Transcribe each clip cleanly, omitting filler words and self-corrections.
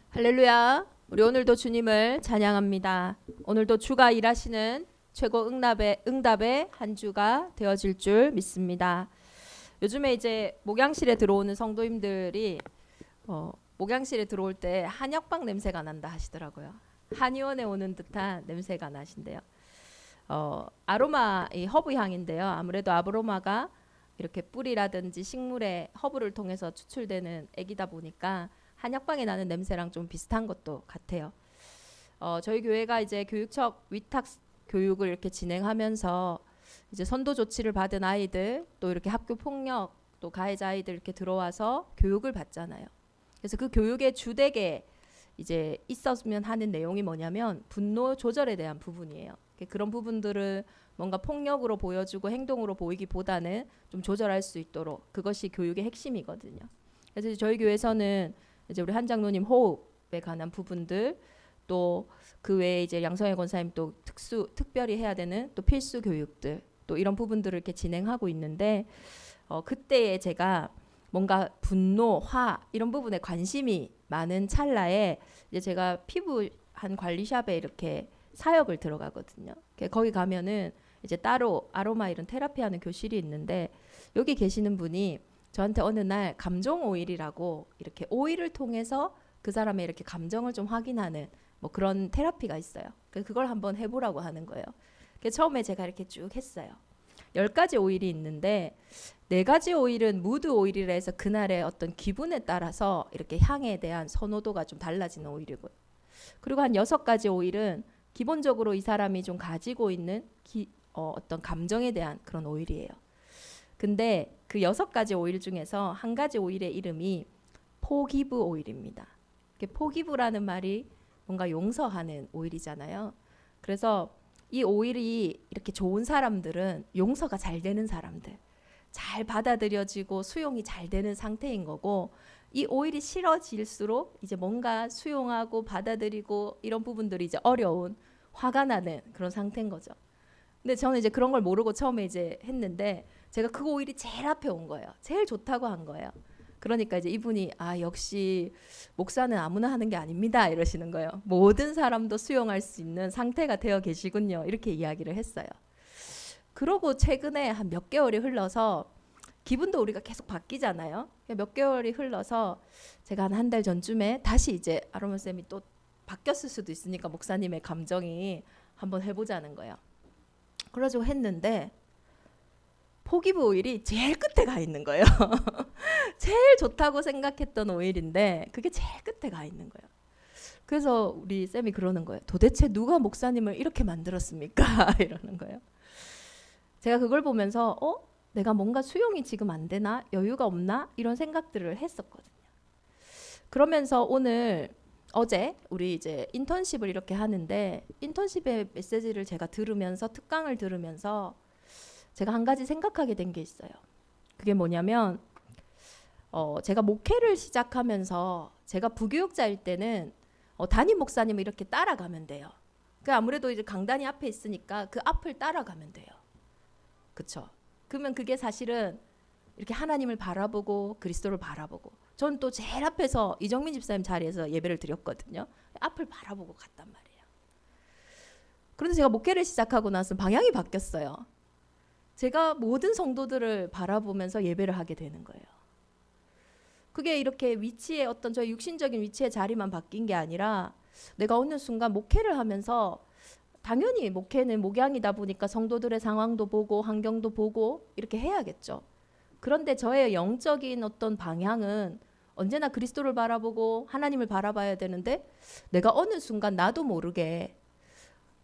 할렐루야. 우리 오늘도 주님을 찬양합니다. 오늘도 주가 일하시는 최고 응답의 한 주가 되어질 줄 믿습니다. 요즘에 이제 목양실에 들어오는 성도님들이 목양실에 들어올 때 한약방 냄새가 난다 하시더라고요. 한의원에 오는 듯한 냄새가 나신대요. 아로마 이 허브 향인데요. 아무래도 아로마가 이렇게 뿌리라든지 식물의 허브를 통해서 추출되는 액이다 보니까 한약방에 나는 냄새랑 좀 비슷한 것도 같아요. 저희 교회가 이제 교육청 위탁 교육을 이렇게 진행하면서 이제 선도 조치를 받은 아이들, 또 이렇게 학교 폭력, 또 가해자 아이들 이렇게 들어와서 교육을 받잖아요. 그래서 그 교육의 주되게 이제 있었으면 하는 내용이 뭐냐면 분노 조절에 대한 부분이에요. 그런 부분들을 뭔가 폭력으로 보여주고 행동으로 보이기보다는 좀 조절할 수 있도록, 그것이 교육의 핵심이거든요. 그래서 저희 교회에서는 이제 우리 한 장로님 호흡에 관한 부분들, 또 그 외에 이제 양성애 권사님 또 특별히 해야 되는 또 필수 교육들, 또 이런 부분들을 이렇게 진행하고 있는데, 그때에 제가 뭔가 분노, 화 이런 부분에 관심이 많은 찰나에 이제 제가 피부 한 관리샵에 이렇게 사역을 들어가거든요. 거기 가면은 이제 따로 아로마 이런 테라피하는 교실이 있는데, 여기 계시는 분이 저한테 어느 날 감정 오일이라고 이렇게 오일을 통해서 그 사람의 이렇게 감정을 좀 확인하는 뭐 그런 테라피가 있어요. 그걸 한번 해보라고 하는 거예요. 처음에 제가 이렇게 쭉 했어요. 10가지 오일이 있는데 4가지 오일은 무드 오일이라 해서 그날의 어떤 기분에 따라서 이렇게 향에 대한 선호도가 좀 달라지는 오일이고요. 그리고 한 6가지 오일은 기본적으로 이 사람이 좀 가지고 있는 어떤 감정에 대한 그런 오일이에요. 근데 그 6가지 오일 중에서 한 가지 오일의 이름이 포기브 오일입니다. 포기브라는 말이 뭔가 용서하는 오일이잖아요. 그래서 이 오일이 이렇게 좋은 사람들은 용서가 잘 되는 사람들, 잘 받아들여지고 수용이 잘 되는 상태인 거고, 이 오일이 싫어질수록 이제 뭔가 수용하고 받아들이고 이런 부분들이 이제 어려운, 화가 나는 그런 상태인 거죠. 근데 저는 이제 그런 걸 모르고 처음에 이제 했는데, 제가 그 오일이 제일 앞에 온 거예요. 제일 좋다고 한 거예요. 그러니까 이제 이분이 역시 목사는 아무나 하는 게 아닙니다 이러시는 거예요. 모든 사람도 수용할 수 있는 상태가 되어 계시군요, 이렇게 이야기를 했어요. 그러고 최근에 한 몇 개월이 흘러서, 기분도 우리가 계속 바뀌잖아요. 몇 개월이 흘러서 제가 한 달 전쯤에 다시 이제 아로마 쌤이 또 바뀌었을 수도 있으니까 목사님의 감정이 한번 해보자는 거예요. 그래가지고 했는데 포기브 오일이 제일 끝에 가 있는 거예요. 제일 좋다고 생각했던 오일인데 그게 제일 끝에 가 있는 거예요. 그래서 우리 쌤이 그러는 거예요. 도대체 누가 목사님을 이렇게 만들었습니까? 이러는 거예요. 제가 그걸 보면서 내가 뭔가 수용이 지금 안 되나? 여유가 없나? 이런 생각들을 했었거든요. 그러면서 어제 우리 이제 인턴십을 이렇게 하는데, 인턴십의 메시지를 제가 들으면서, 특강을 들으면서 제가 한 가지 생각하게 된 게 있어요. 그게 뭐냐면, 제가 목회를 시작하면서 제가 부교육자일 때는 담임 목사님을 이렇게 따라가면 돼요. 아무래도 이제 강단이 앞에 있으니까 그 앞을 따라가면 돼요. 그쵸? 그러면 그게 사실은 이렇게 하나님을 바라보고 그리스도를 바라보고, 전 또 제일 앞에서 이정민 집사님 자리에서 예배를 드렸거든요. 앞을 바라보고 갔단 말이에요. 그런데 제가 목회를 시작하고 나서 방향이 바뀌었어요. 제가 모든 성도들을 바라보면서 예배를 하게 되는 거예요. 그게 이렇게 위치에 어떤 저의 육신적인 위치의 자리만 바뀐 게 아니라, 내가 어느 순간 목회를 하면서, 당연히 목회는 목양이다 보니까 성도들의 상황도 보고 환경도 보고 이렇게 해야겠죠. 그런데 저의 영적인 어떤 방향은 언제나 그리스도를 바라보고 하나님을 바라봐야 되는데, 내가 어느 순간 나도 모르게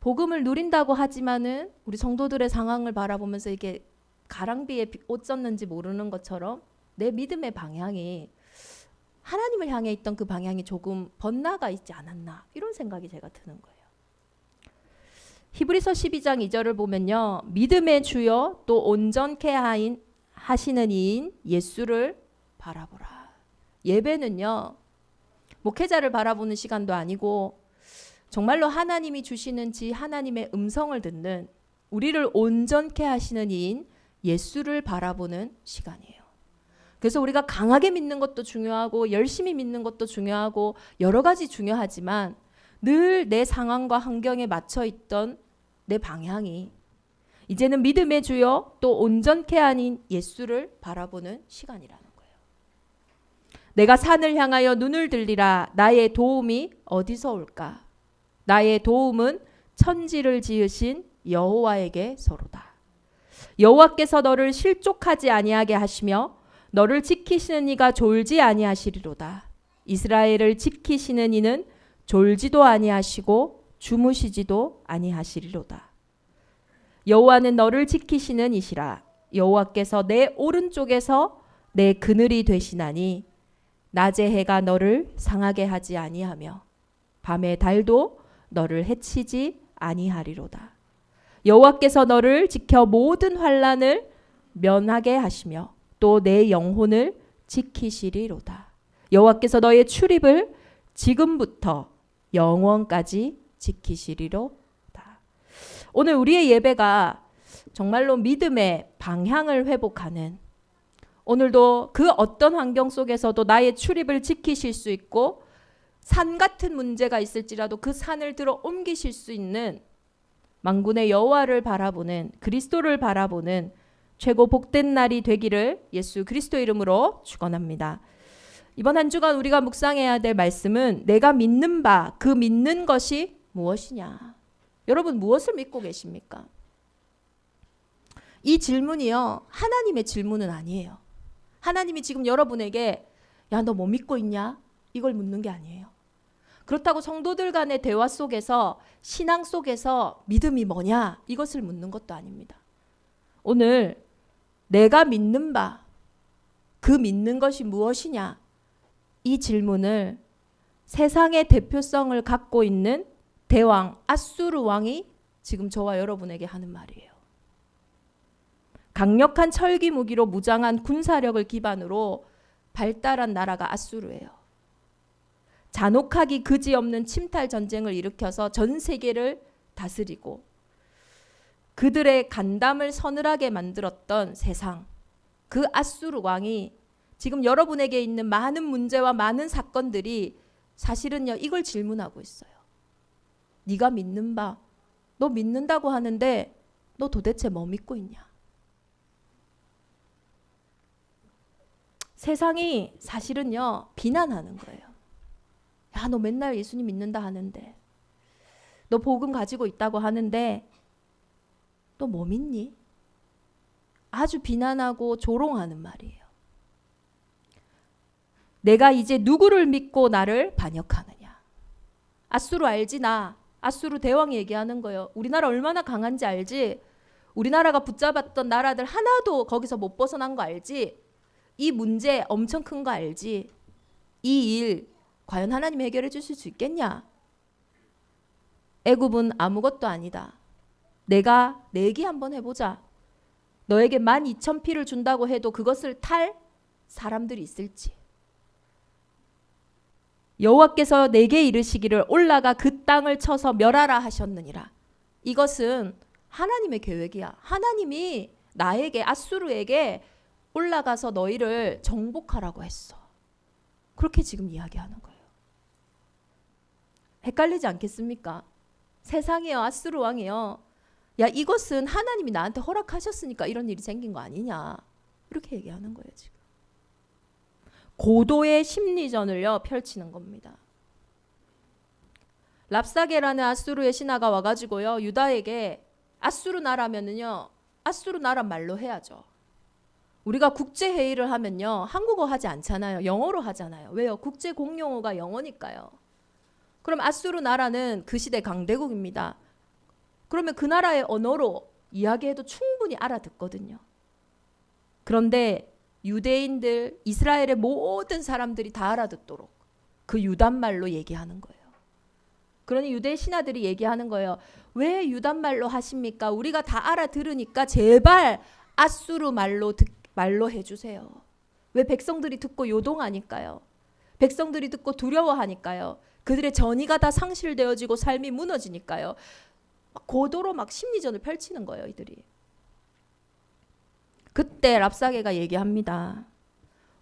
복음을 누린다고 하지만은 우리 성도들의 상황을 바라보면서 이게 가랑비에 옷 젖는지 모르는 것처럼 내 믿음의 방향이 하나님을 향해 있던 그 방향이 조금 번나가 있지 않았나, 이런 생각이 제가 드는 거예요. 히브리서 12장 2절을 보면요, 믿음의 주요 또 온전케 하시는 이인 예수를 바라보라. 예배는요, 목회자를 바라보는 시간도 아니고 정말로 하나님이 주시는 하나님의 음성을 듣는, 우리를 온전케 하시는 이인 예수를 바라보는 시간이에요. 그래서 우리가 강하게 믿는 것도 중요하고 열심히 믿는 것도 중요하고 여러 가지 중요하지만 늘 내 상황과 환경에 맞춰 있던 내 방향이 이제는 믿음의 주요 또 온전케 아닌 예수를 바라보는 시간이라는 거예요. 내가 산을 향하여 눈을 들리라. 나의 도움이 어디서 올까? 나의 도움은 천지를 지으신 여호와에게 서로다. 여호와께서 너를 실족하지 아니하게 하시며 너를 지키시는 이가 졸지 아니하시리로다. 이스라엘을 지키시는 이는 졸지도 아니하시고 주무시지도 아니하시리로다. 여호와는 너를 지키시는 이시라. 여호와께서 내 오른쪽에서 내 그늘이 되시나니 낮의 해가 너를 상하게 하지 아니하며 밤의 달도 너를 해치지 아니하리로다. 여호와께서 너를 지켜 모든 환난을 면하게 하시며 또 내 영혼을 지키시리로다. 여호와께서 너의 출입을 지금부터 영원까지 지키시리로다. 오늘 우리의 예배가 정말로 믿음의 방향을 회복하는, 오늘도 그 어떤 환경 속에서도 나의 출입을 지키실 수 있고 산 같은 문제가 있을지라도 그 산을 들어 옮기실 수 있는 만군의 여호와를 바라보는, 그리스도를 바라보는 최고 복된 날이 되기를 예수 그리스도 이름으로 축원합니다. 이번 한 주간 우리가 묵상해야 될 말씀은 내가 믿는 바, 그 믿는 것이 무엇이냐. 여러분 무엇을 믿고 계십니까? 이 질문이요, 하나님의 질문은 아니에요. 하나님이 지금 여러분에게 야, 너 뭐 믿고 있냐? 이걸 묻는 게 아니에요. 그렇다고 성도들 간의 대화 속에서, 신앙 속에서 믿음이 뭐냐? 이것을 묻는 것도 아닙니다. 오늘 내가 믿는 바, 그 믿는 것이 무엇이냐? 이 질문을 세상의 대표성을 갖고 있는 대왕 아수르 왕이 지금 저와 여러분에게 하는 말이에요. 강력한 철기 무기로 무장한 군사력을 기반으로 발달한 나라가 아수르예요. 잔혹하기 그지없는 침탈 전쟁을 일으켜서 전 세계를 다스리고 그들의 간담을 서늘하게 만들었던 세상, 그 아수르 왕이 지금 여러분에게 있는 많은 문제와 많은 사건들이 사실은요, 이걸 질문하고 있어요. 네가 믿는 바, 너 믿는다고 하는데 너 도대체 뭐 믿고 있냐? 세상이 사실은요, 비난하는 거예요. 야, 너 맨날 예수님 믿는다 하는데, 너 복음 가지고 있다고 하는데 너 뭐 믿니? 아주 비난하고 조롱하는 말이에요. 내가 이제 누구를 믿고 나를 반역하느냐? 아수르 알지? 나 아수르 대왕이 얘기하는 거예요. 우리나라 얼마나 강한지 알지? 우리나라가 붙잡았던 나라들 하나도 거기서 못 벗어난 거 알지? 이 문제 엄청 큰 거 알지? 이 일 과연 하나님이 해결해 주실 수 있겠냐? 애굽은 아무것도 아니다. 내가 내기 한번 해보자. 너에게 12,000피를 준다고 해도 그것을 탈 사람들이 있을지. 여호와께서 내게 이르시기를 올라가 그 땅을 쳐서 멸하라 하셨느니라. 이것은 하나님의 계획이야. 하나님이 나에게, 아수르에게 올라가서 너희를 정복하라고 했어. 그렇게 지금 이야기하는 거예요. 헷갈리지 않겠습니까? 세상이요, 아수르 왕이요, 야, 이것은 하나님이 나한테 허락하셨으니까 이런 일이 생긴 거 아니냐, 이렇게 얘기하는 거예요. 지금 고도의 심리전을요 펼치는 겁니다. 랍사게라는 아수르의 신하가 와가지고요, 유다에게 아수르 나라면은요, 아수르 나라 말로 해야죠. 우리가 국제 회의를 하면요, 한국어 하지 않잖아요. 영어로 하잖아요. 왜요? 국제 공용어가 영어니까요. 그럼 아수르 나라는 그 시대 강대국입니다. 그러면 그 나라의 언어로 이야기해도 충분히 알아듣거든요. 그런데 유대인들, 이스라엘의 모든 사람들이 다 알아듣도록 그 유단말로 얘기하는 거예요. 그러니 유대 신하들이 얘기하는 거예요. 왜 유단말로 하십니까? 우리가 다 알아들으니까 제발 아수르 말로 해주세요. 왜? 백성들이 듣고 요동하니까요. 백성들이 듣고 두려워하니까요. 그들의 전의가 다 상실되어지고 삶이 무너지니까요. 고도로 막 심리전을 펼치는 거예요, 이들이. 그때 랍사게가 얘기합니다.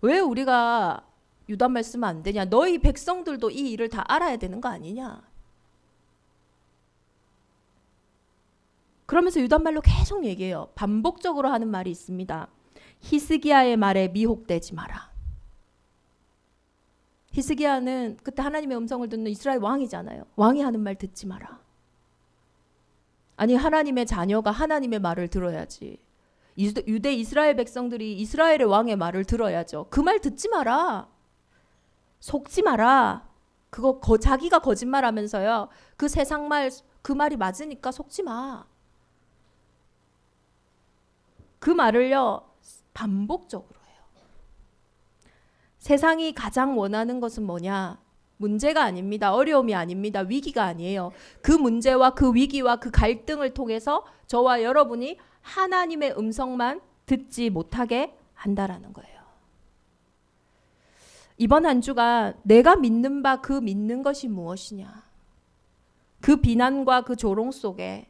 왜 우리가 유단말 쓰면 안 되냐? 너희 백성들도 이 일을 다 알아야 되는 거 아니냐? 그러면서 유단말로 계속 얘기해요. 반복적으로 하는 말이 있습니다. 히스기야의 말에 미혹되지 마라. 히스기야는 그때 하나님의 음성을 듣는 이스라엘 왕이잖아요. 왕이 하는 말 듣지 마라. 아니, 하나님의 자녀가 하나님의 말을 들어야지. 유대 이스라엘 백성들이 이스라엘의 왕의 말을 들어야죠. 그 말 듣지 마라. 속지 마라. 그거 자기가 거짓말하면서요. 그 세상 말, 그 말이 맞으니까 속지 마. 그 말을요, 반복적으로 해요. 세상이 가장 원하는 것은 뭐냐? 문제가 아닙니다. 어려움이 아닙니다. 위기가 아니에요. 그 문제와 그 위기와 그 갈등을 통해서 저와 여러분이 하나님의 음성만 듣지 못하게 한다라는 거예요. 이번 한 주간 내가 믿는 바 그 믿는 것이 무엇이냐? 그 비난과 그 조롱 속에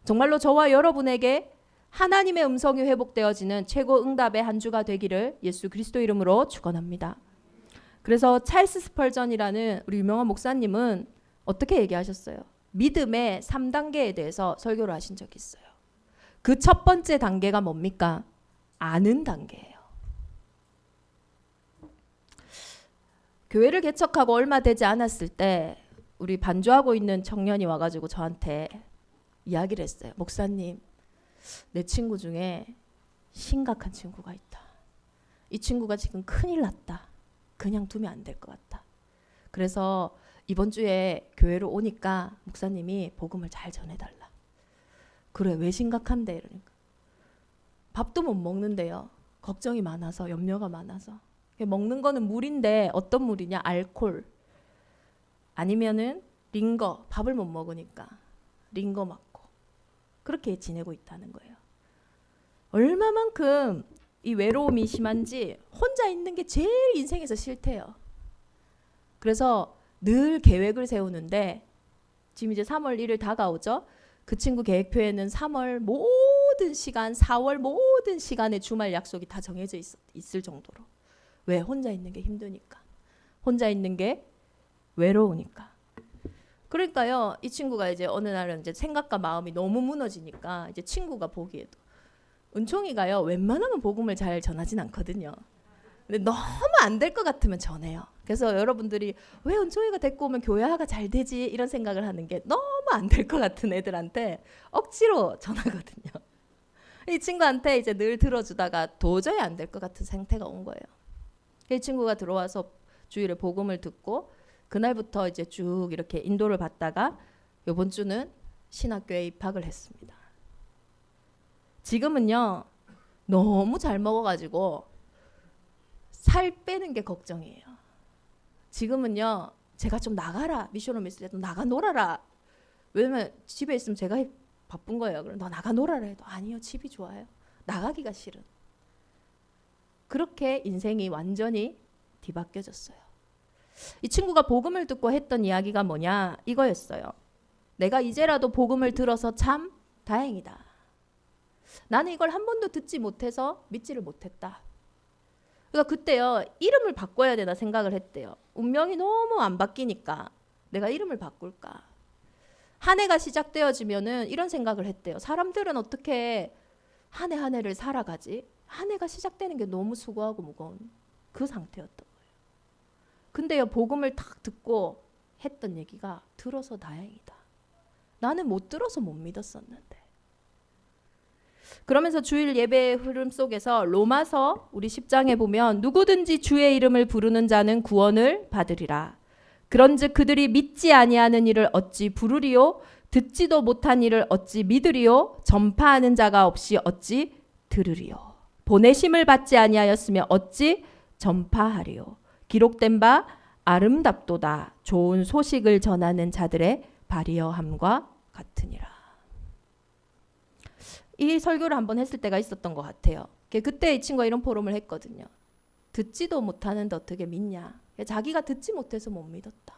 정말로 저와 여러분에게 하나님의 음성이 회복되어지는 최고 응답의 한 주가 되기를 예수 그리스도 이름으로 축원합니다. 그래서 찰스 스펄전이라는 우리 유명한 목사님은 어떻게 얘기하셨어요? 믿음의 3단계에 대해서 설교를 하신 적이 있어요. 그 첫 번째 단계가 뭡니까? 아는 단계예요. 교회를 개척하고 얼마 되지 않았을 때 우리 반주하고 있는 청년이 와가지고 저한테 이야기를 했어요. 목사님, 내 친구 중에 심각한 친구가 있다. 이 친구가 지금 큰일 났다. 그냥 두면 안 될 것 같다. 그래서 이번 주에 교회로 오니까 목사님이 복음을 잘 전해달라. 그래, 왜 심각한데? 이러니까 밥도 못 먹는데요. 걱정이 많아서, 염려가 많아서. 먹는 거는 물인데 어떤 물이냐? 알코올. 아니면은 링거. 밥을 못 먹으니까 링거 맞고 그렇게 지내고 있다는 거예요. 얼마만큼 이 외로움이 심한지 혼자 있는 게 제일 인생에서 싫대요. 그래서 늘 계획을 세우는데 지금 이제 3월 1일 다가오죠. 그 친구 계획표에는 3월 모든 시간, 4월 모든 시간에 주말 약속이 다 정해져 있을 정도로. 왜? 혼자 있는 게 힘드니까. 혼자 있는 게 외로우니까. 그러니까요, 이 친구가 이제 어느 날은 이제 생각과 마음이 너무 무너지니까 이제 친구가 보기에도 은총이가요, 웬만하면 복음을 잘 전하진 않거든요. 근데 너무 안 될 것 같으면 전해요. 그래서 여러분들이 왜 은총이가 데리고 오면 교회화가 잘 되지? 이런 생각을 하는 게 너무 안 될 것 같은 애들한테 억지로 전하거든요. 이 친구한테 이제 늘 들어주다가 도저히 안 될 것 같은 상태가 온 거예요. 이 친구가 들어와서 주일에 복음을 듣고 그날부터 이제 쭉 이렇게 인도를 받다가 이번 주는 신학교에 입학을 했습니다. 지금은요, 너무 잘 먹어가지고 살 빼는 게 걱정이에요. 지금은요, 제가 좀 나가라, 미션홈 있을 때도 나가 놀아라. 왜냐면 집에 있으면 제가 바쁜 거예요. 그럼 너 나가 놀아라 해도 아니요, 집이 좋아요. 나가기가 싫은. 그렇게 인생이 완전히 뒤바뀌어졌어요. 이 친구가 복음을 듣고 했던 이야기가 뭐냐? 이거였어요. 내가 이제라도 복음을 들어서 참 다행이다. 나는 이걸 한 번도 듣지 못해서 믿지를 못했다. 그러니까 그때요, 이름을 바꿔야 되나 생각을 했대요. 운명이 너무 안 바뀌니까 내가 이름을 바꿀까. 한 해가 시작되어지면은 이런 생각을 했대요. 사람들은 어떻게 한 해 한 해를 살아가지? 한 해가 시작되는 게 너무 수고하고 무거운 그 상태였던 거예요. 근데요, 복음을 딱 듣고 했던 얘기가 들어서 다행이다. 나는 못 들어서 못 믿었었는데. 그러면서 주일 예배의 흐름 속에서 로마서 우리 10장에 보면 누구든지 주의 이름을 부르는 자는 구원을 받으리라. 그런즉 그들이 믿지 아니하는 일을 어찌 부르리요? 듣지도 못한 일을 어찌 믿으리요? 전파하는 자가 없이 어찌 들으리요? 보내심을 받지 아니하였으며 어찌 전파하리요? 기록된 바 아름답도다. 좋은 소식을 전하는 자들의 발이여함과 같으니라. 이 설교를 한번 했을 때가 있었던 것 같아요. 그때 이 친구가 이런 포럼을 했거든요. 듣지도 못하는데 어떻게 믿냐. 자기가 듣지 못해서 못 믿었다.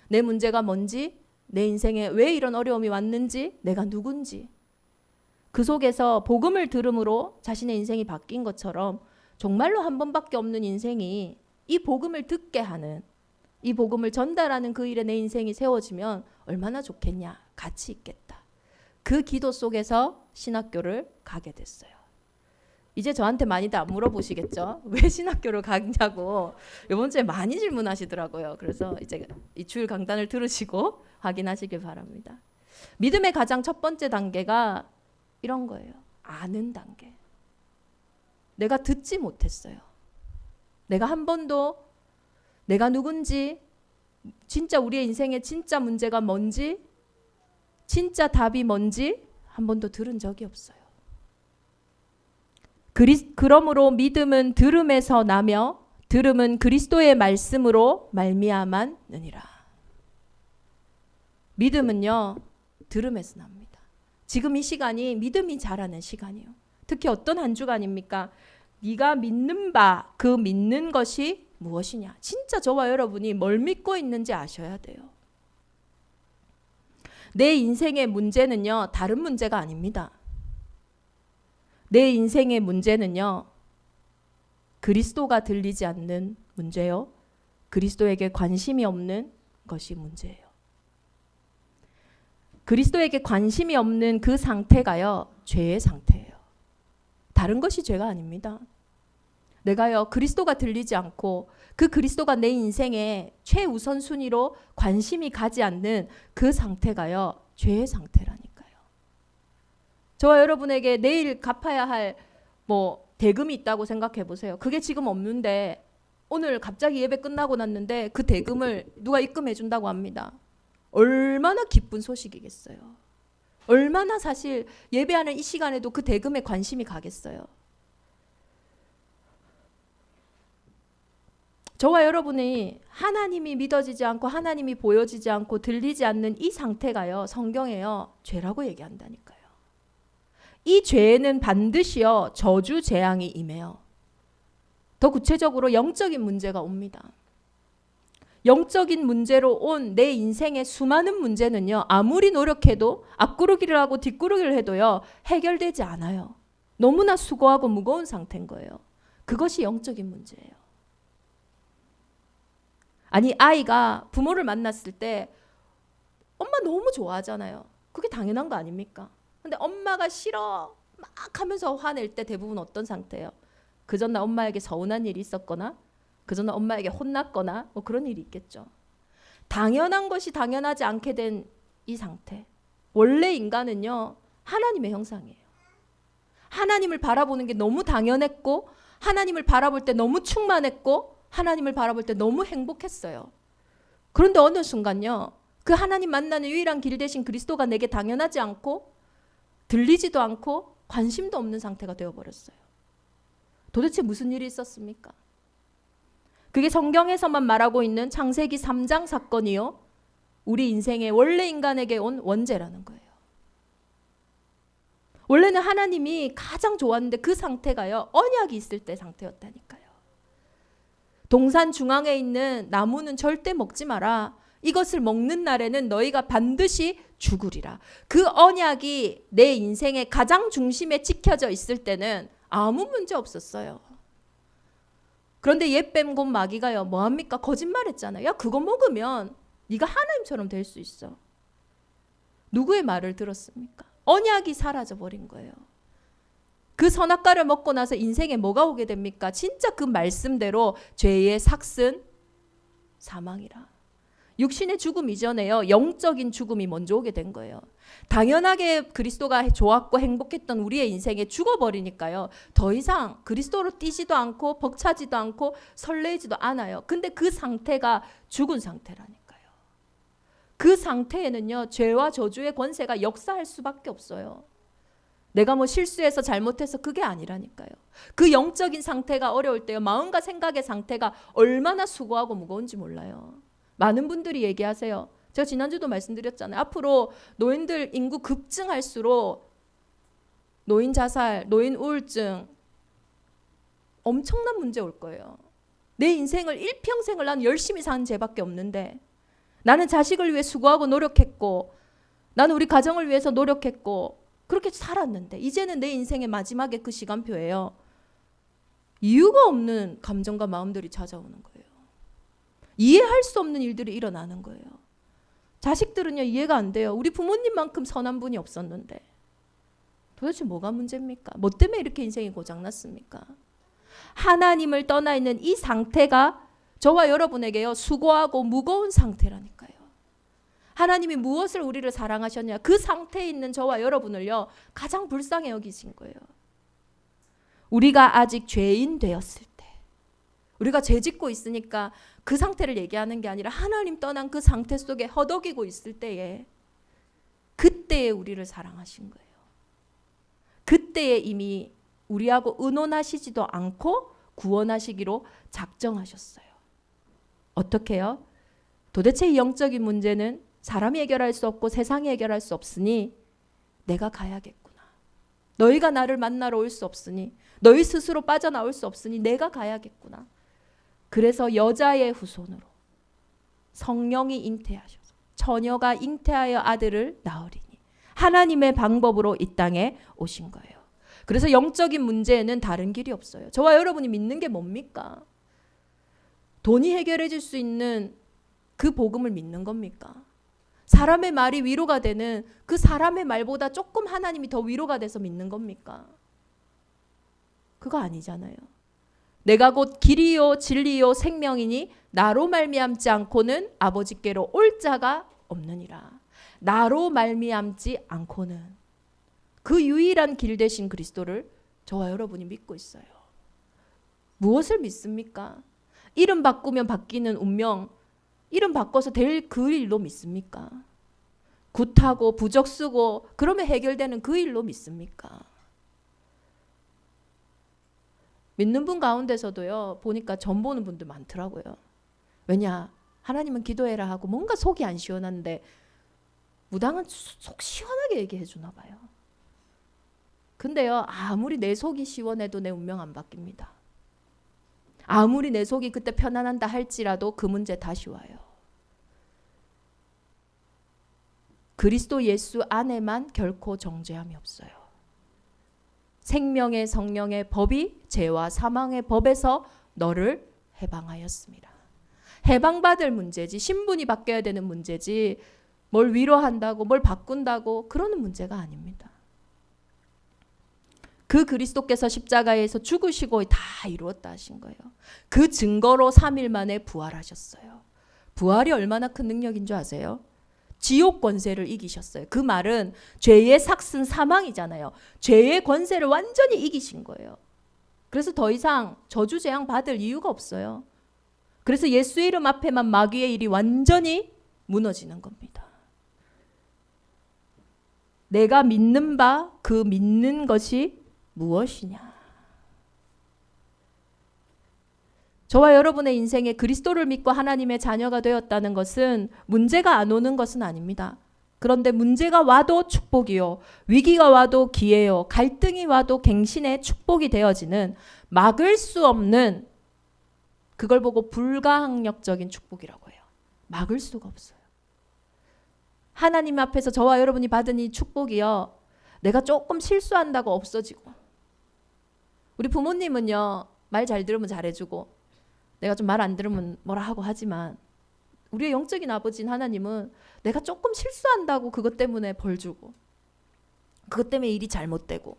내 문제가 뭔지, 내 인생에 왜 이런 어려움이 왔는지, 내가 누군지. 그 속에서 복음을 들음으로 자신의 인생이 바뀐 것처럼 정말로 한 번밖에 없는 인생이 이 복음을 듣게 하는, 이 복음을 전달하는 그 일에 내 인생이 세워지면 얼마나 좋겠냐, 가치 있겠다. 그 기도 속에서 신학교를 가게 됐어요. 이제 저한테 많이들 안 물어보시겠죠? 왜 신학교를 가냐고 이번 주에 많이 질문하시더라고요. 그래서 이제 이 주일 강단을 들으시고 확인하시길 바랍니다. 믿음의 가장 첫 번째 단계가 이런 거예요. 아는 단계. 내가 듣지 못했어요. 내가 한 번도 내가 누군지, 진짜 우리의 인생의 진짜 문제가 뭔지, 진짜 답이 뭔지 한 번도 들은 적이 없어요. 그러므로 믿음은 들음에서 나며 들음은 그리스도의 말씀으로 말미암았느니라. 믿음은요, 들음에서 납니다. 지금 이 시간이 믿음이 자라는 시간이에요. 특히 어떤 한 주간입니까? 네가 믿는 바, 그 믿는 것이 무엇이냐. 진짜 저와 여러분이 뭘 믿고 있는지 아셔야 돼요. 내 인생의 문제는요, 다른 문제가 아닙니다. 내 인생의 문제는요, 그리스도가 들리지 않는 문제요. 그리스도에게 관심이 없는 것이 문제예요. 그리스도에게 관심이 없는 그 상태가요, 죄의 상태예요. 다른 것이 죄가 아닙니다. 내가요, 그리스도가 들리지 않고 그 그리스도가 내 인생의 최우선순위로 관심이 가지 않는 그 상태가요, 죄의 상태라니까요. 저와 여러분에게 내일 갚아야 할 대금이 있다고 생각해 보세요. 그게 지금 없는데 오늘 갑자기 예배 끝나고 났는데 그 대금을 누가 입금해 준다고 합니다. 얼마나 기쁜 소식이겠어요. 얼마나 사실 예배하는 이 시간에도 그 대금에 관심이 가겠어요. 저와 여러분이 하나님이 믿어지지 않고 하나님이 보여지지 않고 들리지 않는 이 상태가요, 성경에요, 죄라고 얘기한다니까요. 이 죄에는 반드시요, 저주 재앙이 임해요. 더 구체적으로 영적인 문제가 옵니다. 영적인 문제로 온 내 인생의 수많은 문제는요, 아무리 노력해도 앞구르기를 하고 뒷구르기를 해도요, 해결되지 않아요. 너무나 수고하고 무거운 상태인 거예요. 그것이 영적인 문제예요. 아니, 아이가 부모를 만났을 때 엄마 너무 좋아하잖아요. 그게 당연한 거 아닙니까? 근데 엄마가 싫어 막 하면서 화낼 때 대부분 어떤 상태예요? 그전날 엄마에게 서운한 일이 있었거나 그전날 엄마에게 혼났거나 그런 일이 있겠죠. 당연한 것이 당연하지 않게 된 이 상태. 원래 인간은요, 하나님의 형상이에요. 하나님을 바라보는 게 너무 당연했고, 하나님을 바라볼 때 너무 충만했고, 하나님을 바라볼 때 너무 행복했어요. 그런데 어느 순간요, 그 하나님 만나는 유일한 길 대신 그리스도가 내게 당연하지 않고 들리지도 않고 관심도 없는 상태가 되어버렸어요. 도대체 무슨 일이 있었습니까? 그게 성경에서만 말하고 있는 창세기 3장 사건이요, 우리 인생의 원래 인간에게 온 원죄라는 거예요. 원래는 하나님이 가장 좋았는데 그 상태가요, 언약이 있을 때 상태였다니까요. 동산 중앙에 있는 나무는 절대 먹지 마라. 이것을 먹는 날에는 너희가 반드시 죽으리라. 그 언약이 내 인생의 가장 중심에 찍혀져 있을 때는 아무 문제 없었어요. 그런데 옛뱀 곧 마귀가요, 뭐합니까? 거짓말했잖아요. 야, 그거 먹으면 네가 하나님처럼 될 수 있어. 누구의 말을 들었습니까? 언약이 사라져버린 거예요. 그 선악과를 먹고 나서 인생에 뭐가 오게 됩니까? 진짜 그 말씀대로 죄의 삭슨, 사망이라. 육신의 죽음 이전에요, 영적인 죽음이 먼저 오게 된 거예요. 당연하게 그리스도가 좋았고 행복했던 우리의 인생에 죽어버리니까요, 더 이상 그리스도로 뛰지도 않고 벅차지도 않고 설레지도 않아요. 근데 그 상태가 죽은 상태라니까요. 그 상태에는요, 죄와 저주의 권세가 역사할 수밖에 없어요. 내가 실수해서 잘못해서 그게 아니라니까요. 그 영적인 상태가 어려울 때요, 마음과 생각의 상태가 얼마나 수고하고 무거운지 몰라요. 많은 분들이 얘기하세요. 제가 지난주도 말씀드렸잖아요. 앞으로 노인들 인구 급증할수록 노인 자살, 노인 우울증 엄청난 문제 올 거예요. 내 인생을 일평생을 난 열심히 산 죄밖에 없는데, 나는 자식을 위해 수고하고 노력했고, 나는 우리 가정을 위해서 노력했고 그렇게 살았는데, 이제는 내 인생의 마지막에 그 시간표예요. 이유가 없는 감정과 마음들이 찾아오는 거예요. 이해할 수 없는 일들이 일어나는 거예요. 자식들은요, 이해가 안 돼요. 우리 부모님만큼 선한 분이 없었는데 도대체 뭐가 문제입니까? 뭐 때문에 이렇게 인생이 고장났습니까? 하나님을 떠나 있는 이 상태가 저와 여러분에게요, 수고하고 무거운 상태라니까요. 하나님이 무엇을 우리를 사랑하셨냐, 그 상태에 있는 저와 여러분을요, 가장 불쌍히 여기신 거예요. 우리가 아직 죄인 되었을 때, 우리가 죄 짓고 있으니까 그 상태를 얘기하는 게 아니라 하나님 떠난 그 상태 속에 허덕이고 있을 때에, 그때에 우리를 사랑하신 거예요. 그때에 이미 우리하고 의논하시지도 않고 구원하시기로 작정하셨어요. 어떻게요? 도대체 이 영적인 문제는 사람이 해결할 수 없고 세상이 해결할 수 없으니 내가 가야겠구나. 너희가 나를 만나러 올 수 없으니, 너희 스스로 빠져나올 수 없으니 내가 가야겠구나. 그래서 여자의 후손으로 성령이 잉태하셔서 처녀가 잉태하여 아들을 낳으리니 하나님의 방법으로 이 땅에 오신 거예요. 그래서 영적인 문제에는 다른 길이 없어요. 저와 여러분이 믿는 게 뭡니까? 돈이 해결해 줄 수 있는 그 복음을 믿는 겁니까? 사람의 말이 위로가 되는 그 사람의 말보다 조금 하나님이 더 위로가 돼서 믿는 겁니까? 그거 아니잖아요. 내가 곧 길이요 진리요 생명이니 나로 말미암지 않고는 아버지께로 올 자가 없느니라. 나로 말미암지 않고는, 그 유일한 길 되신 그리스도를 저와 여러분이 믿고 있어요. 무엇을 믿습니까? 이름 바꾸면 바뀌는 운명, 이름 바꿔서 될 그 일로 믿습니까? 굿하고 부적 쓰고 그러면 해결되는 그 일로 믿습니까? 믿는 분 가운데서도요, 보니까 전 보는 분들 많더라고요. 왜냐? 하나님은 기도해라 하고 뭔가 속이 안 시원한데 무당은 속 시원하게 얘기해 주나 봐요. 근데요, 아무리 내 속이 시원해도 내 운명 안 바뀝니다. 아무리 내 속이 그때 편안한다 할지라도 그 문제 다시 와요. 그리스도 예수 안에만 결코 정죄함이 없어요. 생명의 성령의 법이 죄와 사망의 법에서 너를 해방하였습니다. 해방받을 문제지, 신분이 바뀌어야 되는 문제지, 뭘 위로한다고 뭘 바꾼다고 그러는 문제가 아닙니다. 그 그리스도께서 십자가에서 죽으시고 다 이루었다 하신 거예요. 그 증거로 3일 만에 부활하셨어요. 부활이 얼마나 큰 능력인 줄 아세요? 지옥 권세를 이기셨어요. 그 말은 죄의 삭슨 사망이잖아요. 죄의 권세를 완전히 이기신 거예요. 그래서 더 이상 저주재앙 받을 이유가 없어요. 그래서 예수 이름 앞에만 마귀의 일이 완전히 무너지는 겁니다. 내가 믿는 바, 그 믿는 것이 무엇이냐? 저와 여러분의 인생에 그리스도를 믿고 하나님의 자녀가 되었다는 것은 문제가 안 오는 것은 아닙니다. 그런데 문제가 와도 축복이요, 위기가 와도 기회요, 갈등이 와도 갱신의 축복이 되어지는 막을 수 없는, 그걸 보고 불가항력적인 축복이라고 해요. 막을 수가 없어요. 하나님 앞에서 저와 여러분이 받은 이 축복이요, 내가 조금 실수한다고 없어지고, 우리 부모님은요, 말 잘 들으면 잘해주고 내가 좀 말 안 들으면 뭐라 하고 하지만, 우리의 영적인 아버지인 하나님은 내가 조금 실수한다고 그것 때문에 벌 주고, 그것 때문에 일이 잘못되고,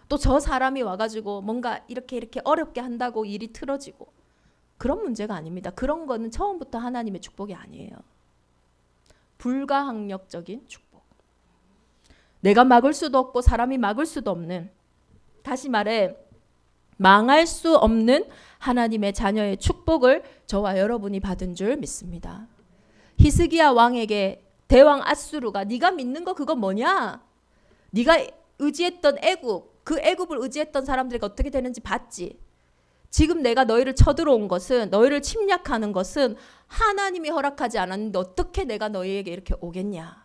또 저 사람이 와가지고 뭔가 이렇게 어렵게 한다고 일이 틀어지고, 그런 문제가 아닙니다. 그런 거는 처음부터 하나님의 축복이 아니에요. 불가항력적인 축복. 내가 막을 수도 없고 사람이 막을 수도 없는, 다시 말해 망할 수 없는 하나님의 자녀의 축복을 저와 여러분이 받은 줄 믿습니다. 히스기야 왕에게 대왕 아수르가 네가 믿는 거 그거 뭐냐? 네가 의지했던 애굽, 그 애굽을 의지했던 사람들이 어떻게 되는지 봤지? 지금 내가 너희를 쳐들어온 것은, 너희를 침략하는 것은 하나님이 허락하지 않았는데 어떻게 내가 너희에게 이렇게 오겠냐?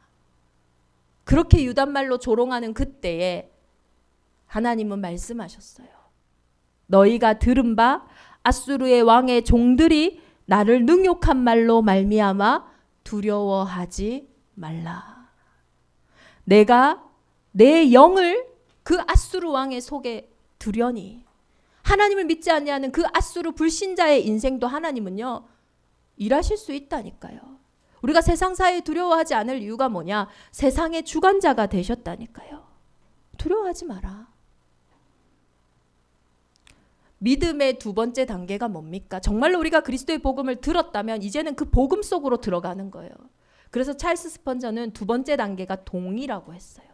그렇게 유단말로 조롱하는 그때에 하나님은 말씀하셨어요. 너희가 들은 바 아수르의 왕의 종들이 나를 능욕한 말로 말미암아 두려워하지 말라. 내가 내 영을 그 아수르 왕의 속에 두려니, 하나님을 믿지 아니하는 그 앗수르 불신자의 인생도 하나님은요 일하실 수 있다니까요. 우리가 세상 사회에 두려워하지 않을 이유가 뭐냐? 세상의 주관자가 되셨다니까요. 두려워하지 마라. 믿음의 두 번째 단계가 뭡니까? 정말로 우리가 그리스도의 복음을 들었다면 이제는 그 복음 속으로 들어가는 거예요. 그래서 찰스 스펀저는 두 번째 단계가 동의라고 했어요.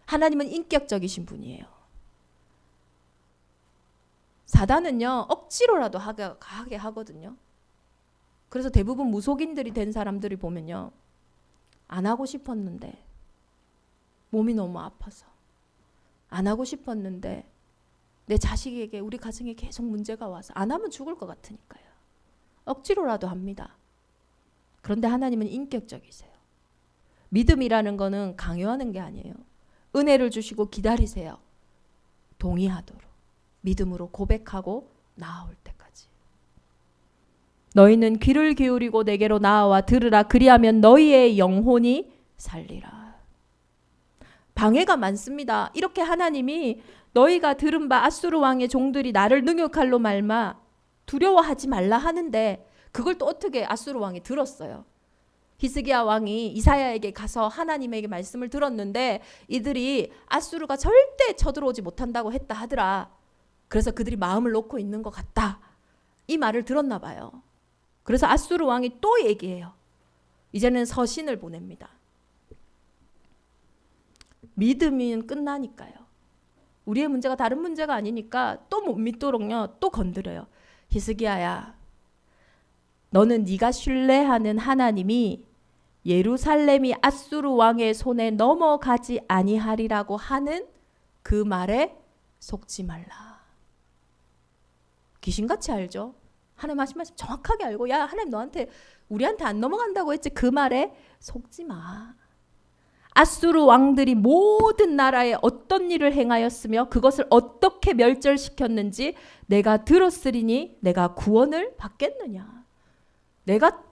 하나님은 인격적이신 분이에요. 사단은요 억지로라도 하게 하거든요. 그래서 대부분 무속인들이 된 사람들이 보면요 안 하고 싶었는데 몸이 너무 아파서 안 하고 싶었는데 내 자식에게 우리 가정에 계속 문제가 와서 안 하면 죽을 것 같으니까요. 억지로라도 합니다. 그런데 하나님은 인격적이세요. 믿음이라는 거는 강요하는 게 아니에요. 은혜를 주시고 기다리세요. 동의하도록 믿음으로 고백하고 나아올 때까지. 너희는 귀를 기울이고 내게로 나아와 들으라. 그리하면 너희의 영혼이 살리라. 방해가 많습니다. 이렇게 하나님이 너희가 들은 바 앗수르 왕의 종들이 나를 능욕할로 말마 두려워하지 말라 하는데 그걸 또 어떻게 앗수르 왕이 들었어요. 히스기야 왕이 이사야에게 가서 하나님에게 말씀을 들었는데 이들이 앗수르가 절대 쳐들어오지 못한다고 했다 하더라. 그래서 그들이 마음을 놓고 있는 것 같다. 이 말을 들었나 봐요. 그래서 앗수르 왕이 또 얘기해요. 이제는 서신을 보냅니다. 믿음은 끝나니까요. 우리의 문제가 다른 문제가 아니니까 또 못 믿도록요 또 건드려요. 히스기야야, 너는 네가 신뢰하는 하나님이 예루살렘이 앗수르 왕의 손에 넘어가지 아니하리라고 하는 그 말에 속지 말라. 귀신같이 알죠? 하나님 하신 말씀 정확하게 알고 야 하나님 너한테 우리한테 안 넘어간다고 했지 그 말에 속지 마. 앗수르 왕들이 모든 나라에 어떤 일을 행하였으며 그것을 어떻게 멸절시켰는지 내가 들었으리니 내가 구원을 받겠느냐. 내가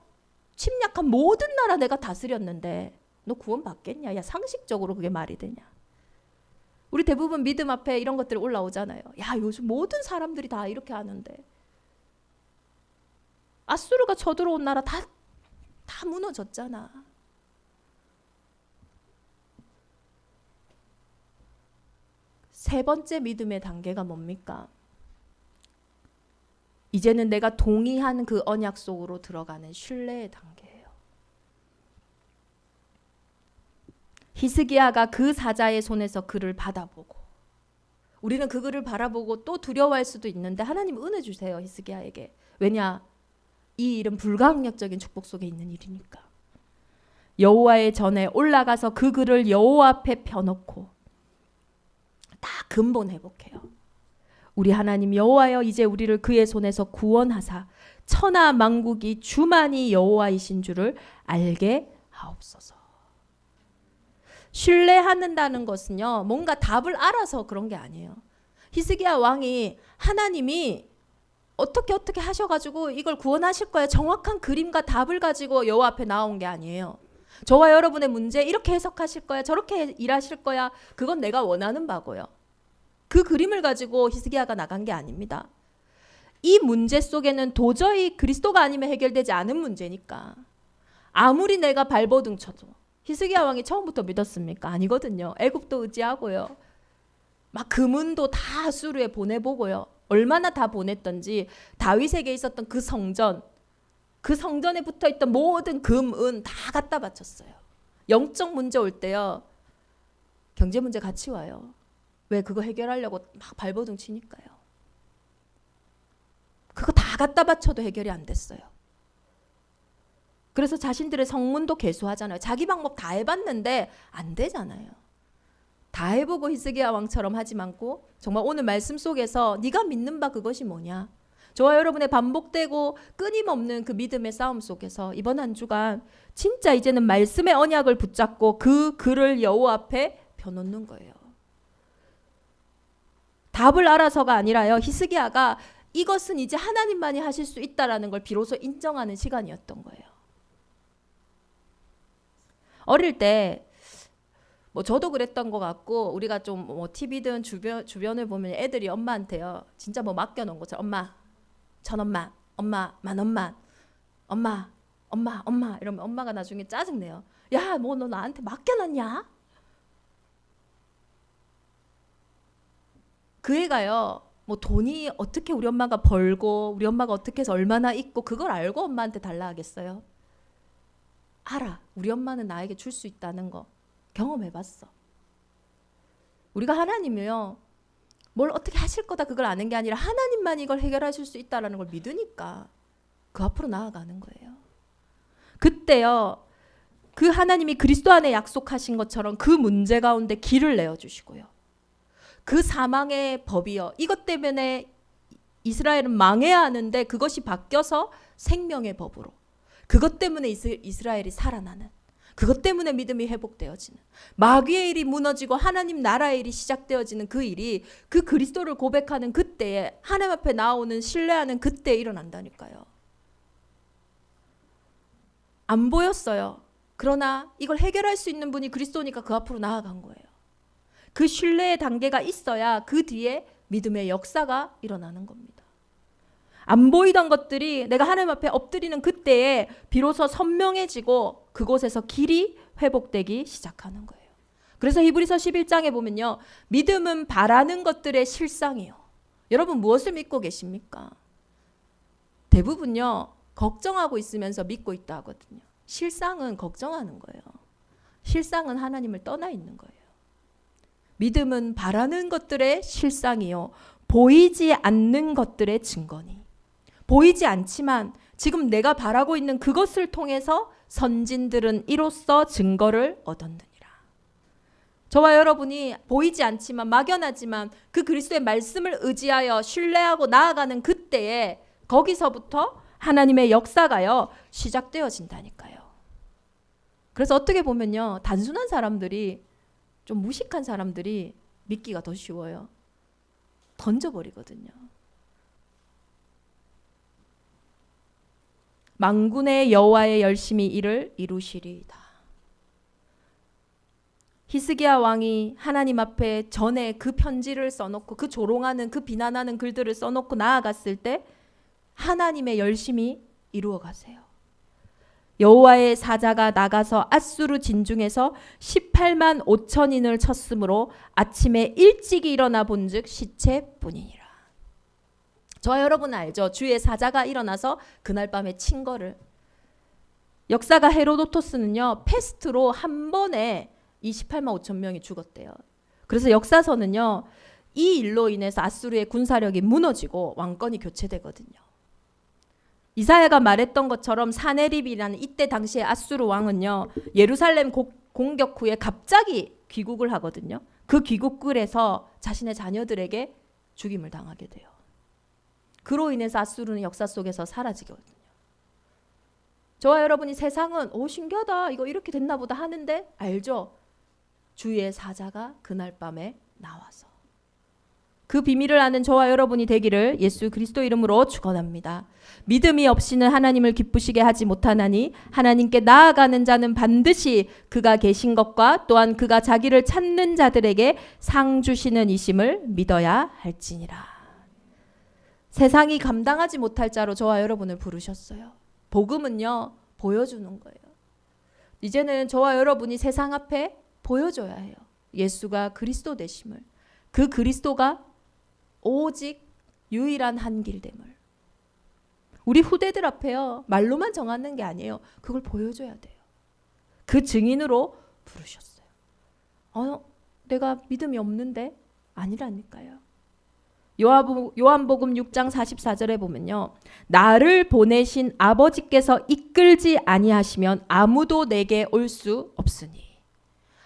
침략한 모든 나라 내가 다스렸는데 너 구원 받겠냐. 야 상식적으로 그게 말이 되냐. 우리 대부분 믿음 앞에 이런 것들이 올라오잖아요. 야 요즘 모든 사람들이 다 이렇게 하는데 앗수르가 쳐들어온 나라 다 무너졌잖아. 세 번째 믿음의 단계가 뭡니까? 이제는 내가 동의한 그 언약 속으로 들어가는 신뢰의 단계예요. 히스기야가 그 사자의 손에서 글을 받아보고 우리는 그 글을 바라보고 또 두려워할 수도 있는데 하나님 은혜 주세요. 히스기야에게. 왜냐? 이 일은 불가항력적인 축복 속에 있는 일이니까. 여호와의 전에 올라가서 그 글을 여호와 앞에 펴놓고 다 근본 회복해요. 우리 하나님 여호와여 이제 우리를 그의 손에서 구원하사 천하 만국이 주만이 여호와이신 줄을 알게 하옵소서. 신뢰한다는 것은요 뭔가 답을 알아서 그런 게 아니에요. 히스기야 왕이 하나님이 어떻게 하셔가지고 이걸 구원하실 거야 정확한 그림과 답을 가지고 여호와 앞에 나온 게 아니에요. 저와 여러분의 문제 이렇게 해석하실 거야 저렇게 일하실 거야 그건 내가 원하는 바고요. 그 그림을 가지고 히스기야가 나간 게 아닙니다. 이 문제 속에는 도저히 그리스도가 아니면 해결되지 않은 문제니까 아무리 내가 발버둥 쳐도 히스기야 왕이 처음부터 믿었습니까? 아니거든요. 애굽도 의지하고요. 막 금은도 다 아수르에 보내보고요. 얼마나 다 보냈던지 다윗에게 있었던 그 성전에 붙어있던 모든 금, 은 다 갖다 바쳤어요. 영적 문제 올 때요. 경제 문제 같이 와요. 왜? 그거 해결하려고 막 발버둥 치니까요. 그거 다 갖다 바쳐도 해결이 안 됐어요. 그래서 자신들의 성문도 개수하잖아요. 자기 방법 다 해봤는데 안 되잖아요. 다 해보고 히스기야 왕처럼 하지 않고 정말 오늘 말씀 속에서 네가 믿는 바 그것이 뭐냐. 저와 여러분의 반복되고 끊임없는 그 믿음의 싸움 속에서 이번 한 주간 진짜 이제는 말씀의 언약을 붙잡고 그 글을 여호와 앞에 펴놓는 거예요. 답을 알아서가 아니라요. 히스기야가 이것은 이제 하나님만이 하실 수 있다라는 걸 비로소 인정하는 시간이었던 거예요. 어릴 때 뭐 저도 그랬던 것 같고, 우리가 좀 뭐 TV든 주변을 보면 애들이 엄마한테요, 진짜 뭐 맡겨놓은 것처럼 엄마 1,000원만, 엄마 10,000원만, 엄마 이러면 엄마가 나중에 짜증내요. 야, 뭐 너 나한테 맡겨놨냐? 그 애가요, 뭐 돈이 어떻게 우리 엄마가 벌고 우리 엄마가 어떻게 해서 얼마나 있고 그걸 알고 엄마한테 달라 하겠어요? 알아. 우리 엄마는 나에게 줄 수 있다는 거 경험해봤어. 우리가 하나님이요, 뭘 어떻게 하실 거다 그걸 아는 게 아니라 하나님만 이걸 해결하실 수 있다는 걸 믿으니까 그 앞으로 나아가는 거예요. 그때요, 그 하나님이 그리스도 안에 약속하신 것처럼 그 문제 가운데 길을 내어주시고요, 그 사망의 법이요, 이것 때문에 이스라엘은 망해야 하는데 그것이 바뀌어서 생명의 법으로, 그것 때문에 이스라엘이 살아나는, 그것 때문에 믿음이 회복되어지는, 마귀의 일이 무너지고 하나님 나라의 일이 시작되어지는 그 일이 그 그리스도를 고백하는 그때에, 하나님 앞에 나오는 신뢰하는 그때에 일어난다니까요. 안 보였어요. 그러나 이걸 해결할 수 있는 분이 그리스도니까 그 앞으로 나아간 거예요. 그 신뢰의 단계가 있어야 그 뒤에 믿음의 역사가 일어나는 겁니다. 안 보이던 것들이 내가 하나님 앞에 엎드리는 그때에 비로소 선명해지고 그곳에서 길이 회복되기 시작하는 거예요. 그래서 히브리서 11장에 보면요, 믿음은 바라는 것들의 실상이요. 여러분 무엇을 믿고 계십니까? 대부분요, 걱정하고 있으면서 믿고 있다 하거든요. 실상은 걱정하는 거예요. 실상은 하나님을 떠나 있는 거예요. 믿음은 바라는 것들의 실상이요, 보이지 않는 것들의 증거니. 보이지 않지만 지금 내가 바라고 있는 그것을 통해서 선진들은 이로써 증거를 얻었느니라. 저와 여러분이 보이지 않지만 막연하지만 그 그리스도의 말씀을 의지하여 신뢰하고 나아가는 그때에 거기서부터 하나님의 역사가요 시작되어진다니까요. 그래서 어떻게 보면요, 단순한 사람들이, 좀 무식한 사람들이 믿기가 더 쉬워요. 던져버리거든요. 만군의 여호와의 열심히 일을 이루시리이다. 히스기야 왕이 하나님 앞에 전에 그 편지를 써놓고 그 조롱하는 그 비난하는 글들을 써놓고 나아갔을 때 하나님의 열심히 이루어 가세요. 여호와의 사자가 나가서 앗수르 진중에서 18만 5천인을 쳤으므로 아침에 일찍이 일어나 본즉 시체뿐이니라. 저와 여러분은 알죠? 주의 사자가 일어나서 그날 밤에 친 거를. 역사가 헤로도토스는요, 패스트로 한 번에 28만 5천 명이 죽었대요. 그래서 역사서는요, 이 일로 인해서 아수르의 군사력이 무너지고 왕권이 교체되거든요. 이사야가 말했던 것처럼 사네립이라는 이때 당시의 아수르 왕은요, 예루살렘 공격 후에 갑자기 귀국을 하거든요. 그 귀국글에서 자신의 자녀들에게 죽임을 당하게 돼요. 그로 인해서 아수르는 역사 속에서 사라지거든요. 저와 여러분이 세상은 신기하다, 이거 이렇게 됐나 보다 하는데 알죠? 주의 사자가 그날 밤에 나와서. 그 비밀을 아는 저와 여러분이 되기를 예수 그리스도 이름으로 축원합니다. 믿음이 없이는 하나님을 기쁘시게 하지 못하나니 하나님께 나아가는 자는 반드시 그가 계신 것과 또한 그가 자기를 찾는 자들에게 상 주시는 이심을 믿어야 할지니라. 세상이 감당하지 못할 자로 저와 여러분을 부르셨어요. 복음은요, 보여주는 거예요. 이제는 저와 여러분이 세상 앞에 보여줘야 해요. 예수가 그리스도 되심을. 그 그리스도가 오직 유일한 한 길됨을. 우리 후대들 앞에요, 말로만 정하는 게 아니에요. 그걸 보여줘야 돼요. 그 증인으로 부르셨어요. 내가 믿음이 없는데? 아니라니까요. 요한복음 6장 44절에 보면요, 나를 보내신 아버지께서 이끌지 아니하시면 아무도 내게 올 수 없으니.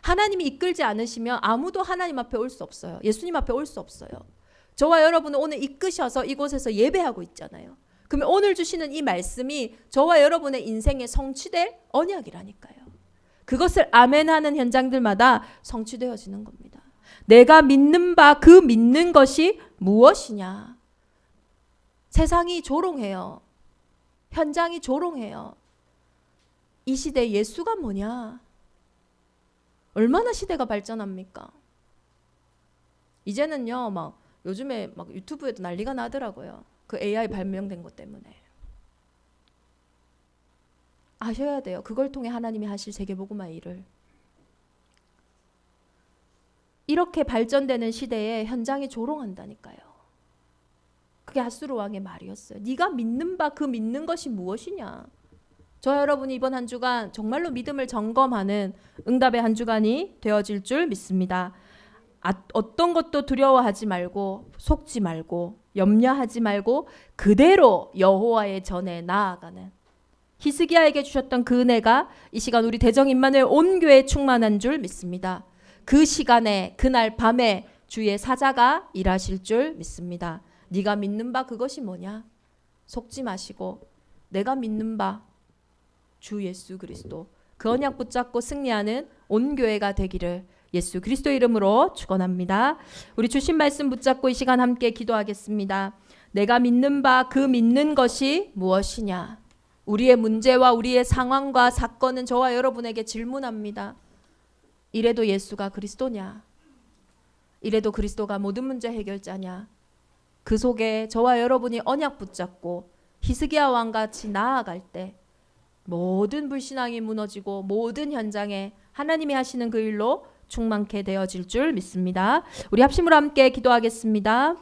하나님이 이끌지 않으시면 아무도 하나님 앞에 올 수 없어요. 예수님 앞에 올 수 없어요. 저와 여러분은 오늘 이끄셔서 이곳에서 예배하고 있잖아요. 그러면 오늘 주시는 이 말씀이 저와 여러분의 인생에 성취될 언약이라니까요. 그것을 아멘하는 현장들마다 성취되어지는 겁니다. 내가 믿는 바 그 믿는 것이 무엇이냐. 세상이 조롱해요. 현장이 조롱해요. 이 시대 예수가 뭐냐. 얼마나 시대가 발전합니까? 이제는요, 막 요즘에 막 유튜브에도 난리가 나더라고요. 그 AI 발명된 것 때문에. 아셔야 돼요. 그걸 통해 하나님이 하실 세계복음화 일을. 이렇게 발전되는 시대에 현장이 조롱한다니까요. 그게 아수르 왕의 말이었어요. 네가 믿는 바 그 믿는 것이 무엇이냐. 저 여러분이 이번 한 주간 정말로 믿음을 점검하는 응답의 한 주간이 되어질 줄 믿습니다. 어떤 것도 두려워하지 말고 속지 말고 염려하지 말고 그대로 여호와의 전에 나아가는 히스기야에게 주셨던 그 은혜가 이 시간 우리 대정 임마누엘 온 교회에 충만한 줄 믿습니다. 그 시간에 그날 밤에 주의 사자가 일하실 줄 믿습니다. 네가 믿는 바 그것이 뭐냐? 속지 마시고 내가 믿는 바 주 예수 그리스도 그 언약 붙잡고 승리하는 온 교회가 되기를 예수 그리스도 이름으로 축원합니다. 우리 주신 말씀 붙잡고 이 시간 함께 기도하겠습니다. 내가 믿는 바 그 믿는 것이 무엇이냐? 우리의 문제와 우리의 상황과 사건은 저와 여러분에게 질문합니다. 이래도 예수가 그리스도냐? 이래도 그리스도가 모든 문제 해결자냐? 그 속에 저와 여러분이 언약 붙잡고 히스기야 왕같이 나아갈 때 모든 불신앙이 무너지고 모든 현장에 하나님이 하시는 그 일로 충만케 되어질 줄 믿습니다. 우리 합심으로 함께 기도하겠습니다.